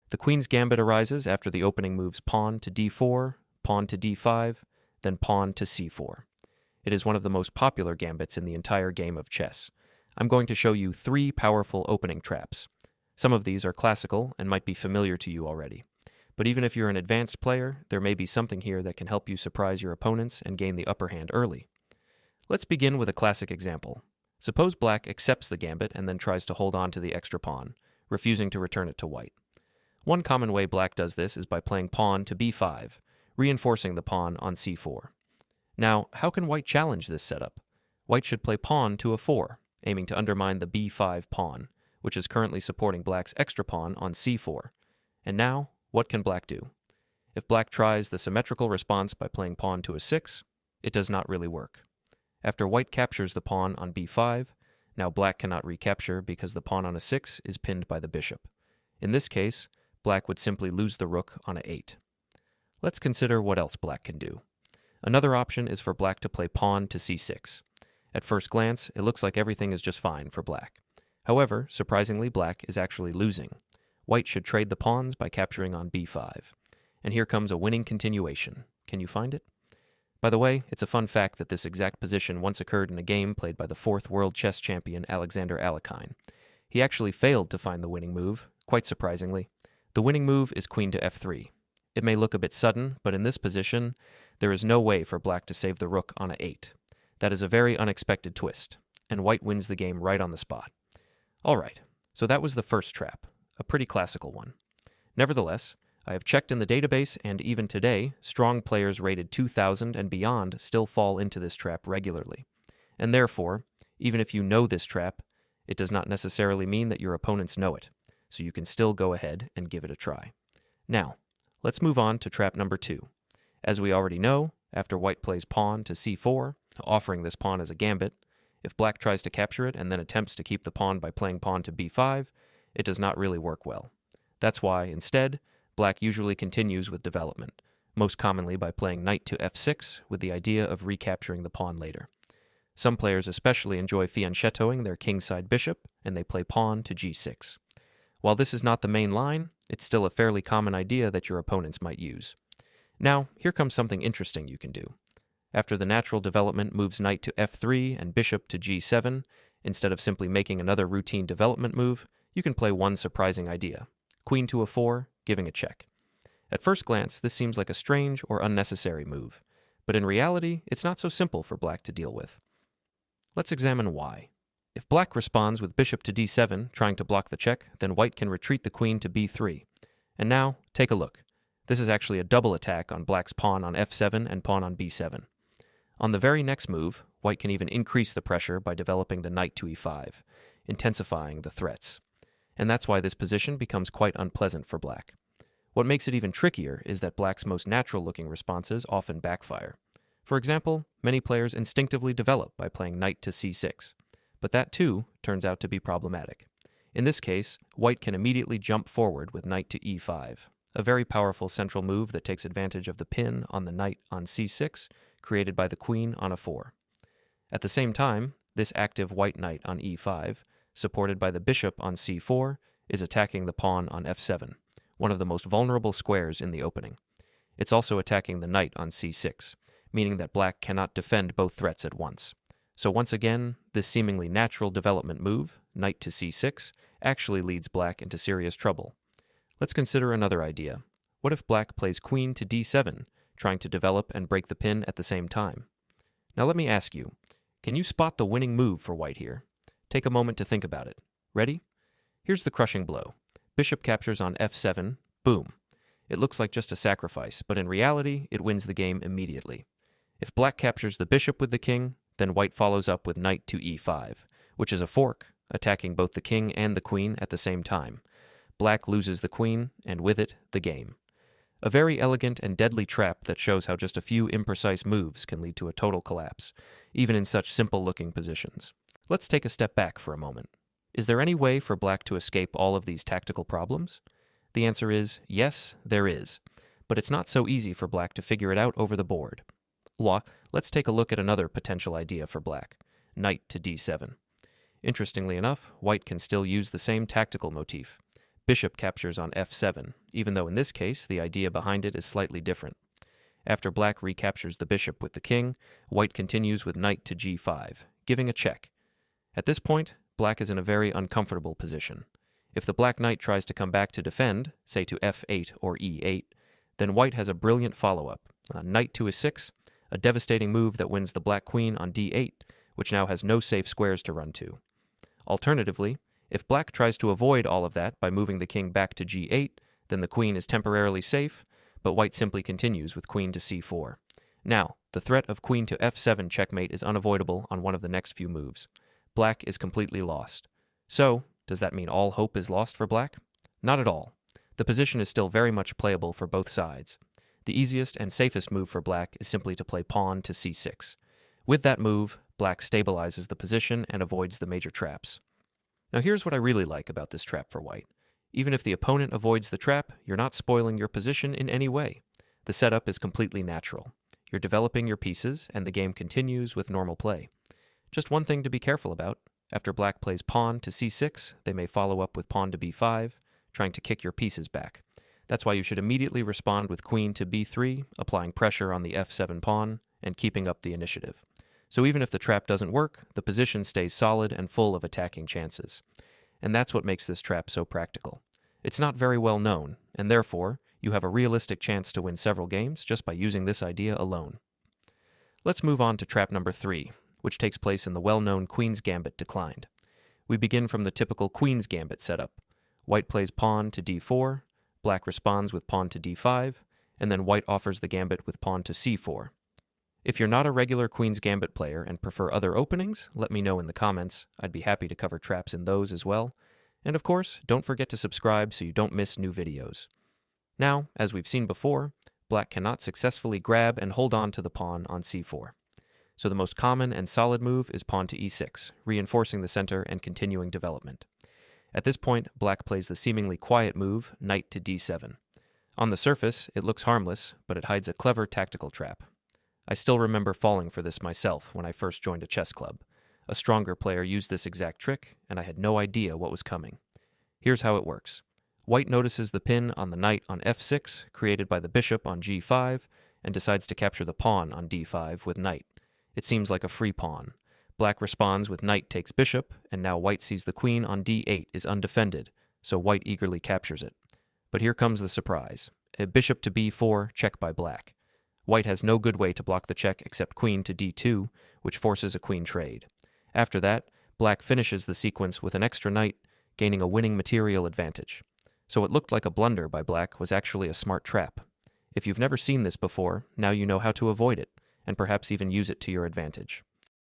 The queen's gambit arises after the opening moves pawn to d4, pawn to d5, then pawn to c4. It is one of the most popular gambits in the entire game of chess. I'm going to show you 3 powerful opening traps. Some of these are classical and might be familiar to you already. But even if you're an advanced player, there may be something here that can help you surprise your opponents and gain the upper hand early. Let's begin with a classic example. Suppose black accepts the gambit and then tries to hold on to the extra pawn, refusing to return it to white. One common way black does this is by playing pawn to b5, reinforcing the pawn on c4. Now, how can white challenge this setup? White should play pawn to a4, aiming to undermine the b5 pawn, which is currently supporting black's extra pawn on c4. And now, what can black do? If black tries the symmetrical response by playing pawn to a6, it does not really work. After white captures the pawn on b5, now black cannot recapture because the pawn on a6 is pinned by the bishop. In this case, black would simply lose the rook on a8. Let's consider what else black can do. Another option is for black to play pawn to c6. At first glance, it looks like everything is just fine for black. However, surprisingly, black is actually losing. White should trade the pawns by capturing on b5. And here comes a winning continuation. Can you find it? By the way, it's a fun fact that this exact position once occurred in a game played by the 4th world chess champion Alexander Alekhine. He actually failed to find the winning move, quite surprisingly. The winning move is queen to f3. It may look a bit sudden, but in this position, there is no way for black to save the rook on a8. That is a very unexpected twist, and white wins the game right on the spot. Alright, so that was the first trap, a pretty classical one. Nevertheless, I have checked in the database, and even today, strong players rated 2000 and beyond still fall into this trap regularly. And therefore, even if you know this trap, it does not necessarily mean that your opponents know it, so you can still go ahead and give it a try. Now, let's move on to trap number 2. As we already know, after white plays pawn to c4, offering this pawn as a gambit, if black tries to capture it and then attempts to keep the pawn by playing pawn to b5, it does not really work well. That's why, instead, black usually continues with development, most commonly by playing knight to f6 with the idea of recapturing the pawn later. Some players especially enjoy fianchettoing their kingside bishop, and they play pawn to g6. While this is not the main line, it's still a fairly common idea that your opponents might use. Now, here comes something interesting you can do. After the natural development moves knight to f3 and bishop to g7, instead of simply making another routine development move, you can play one surprising idea. Queen to a4, giving a check. At first glance, this seems like a strange or unnecessary move, but in reality, it's not so simple for black to deal with. Let's examine why. If black responds with bishop to d7, trying to block the check, then white can retreat the queen to b3. And now, take a look. This is actually a double attack on black's pawn on f7 and pawn on b7. On the very next move, white can even increase the pressure by developing the knight to e5, intensifying the threats. And that's why this position becomes quite unpleasant for black. What makes it even trickier is that black's most natural-looking responses often backfire. For example, many players instinctively develop by playing knight to c6, but that too turns out to be problematic. In this case, white can immediately jump forward with knight to e5, a very powerful central move that takes advantage of the pin on the knight on c6 created by the queen on a4. At the same time, this active white knight on e5, supported by the bishop on c4, is attacking the pawn on f7, one of the most vulnerable squares in the opening. It's also attacking the knight on c6, meaning that black cannot defend both threats at once. So once again, this seemingly natural development move, knight to c6, actually leads black into serious trouble. Let's consider another idea. What if black plays queen to d7, trying to develop and break the pin at the same time? Now let me ask you, can you spot the winning move for white here? Take a moment to think about it. Ready? Here's the crushing blow. Bishop captures on f7, boom. It looks like just a sacrifice, but in reality, it wins the game immediately. If black captures the bishop with the king, then white follows up with knight to e5, which is a fork, attacking both the king and the queen at the same time. Black loses the queen, and with it, the game. A very elegant and deadly trap that shows how just a few imprecise moves can lead to a total collapse, even in such simple-looking positions. Let's take a step back for a moment. Is there any way for black to escape all of these tactical problems? The answer is yes, there is. But it's not so easy for black to figure it out over the board. Let's take a look at another potential idea for black, knight to d7. Interestingly enough, white can still use the same tactical motif. bishop captures on f7, even though in this case the idea behind it is slightly different. After black recaptures the bishop with the king, white continues with knight to g5, giving a check. At this point, black is in a very uncomfortable position. If the black knight tries to come back to defend, say to f8 or e8, then white has a brilliant follow-up, knight to a6, a devastating move that wins the black queen on d8, which now has no safe squares to run to. Alternatively, if black tries to avoid all of that by moving the king back to g8, then the queen is temporarily safe, but white simply continues with queen to c4. Now, the threat of queen to f7 checkmate is unavoidable on one of the next few moves. Black is completely lost. So, does that mean all hope is lost for black? Not at all. The position is still very much playable for both sides. The easiest and safest move for black is simply to play pawn to c6. With that move, black stabilizes the position and avoids the major traps. Now here's what I really like about this trap for white. Even if the opponent avoids the trap, you're not spoiling your position in any way. The setup is completely natural. You're developing your pieces, and the game continues with normal play. Just one thing to be careful about. After black plays pawn to c6, they may follow up with pawn to b5, trying to kick your pieces back. That's why you should immediately respond with queen to b3, applying pressure on the f7 pawn, and keeping up the initiative. So even if the trap doesn't work, the position stays solid and full of attacking chances. And that's what makes this trap so practical. It's not very well known, and therefore, you have a realistic chance to win several games just by using this idea alone. Let's move on to trap number 3, which takes place in the well-known Queen's Gambit declined. We begin from the typical Queen's Gambit setup. White plays pawn to d4, black responds with pawn to d5, and then white offers the gambit with pawn to c4. If you're not a regular Queen's Gambit player and prefer other openings, let me know in the comments. I'd be happy to cover traps in those as well. And of course, don't forget to subscribe so you don't miss new videos. Now, as we've seen before, black cannot successfully grab and hold on to the pawn on c4. So the most common and solid move is pawn to e6, reinforcing the center and continuing development. At this point, black plays the seemingly quiet move, knight to d7. On the surface, it looks harmless, but it hides a clever tactical trap. I still remember falling for this myself when I first joined a chess club. A stronger player used this exact trick, and I had no idea what was coming. Here's how it works. White notices the pin on the knight on f6, created by the bishop on g5, and decides to capture the pawn on d5 with knight. It seems like a free pawn. Black responds with knight takes bishop, and now white sees the queen on d8 is undefended, so white eagerly captures it. But here comes the surprise. A bishop to b4, check by black. White has no good way to block the check except queen to d2, which forces a queen trade. After that, black finishes the sequence with an extra knight, gaining a winning material advantage. So what looked like a blunder by black was actually a smart trap. If you've never seen this before, now you know how to avoid it, and perhaps even use it to your advantage.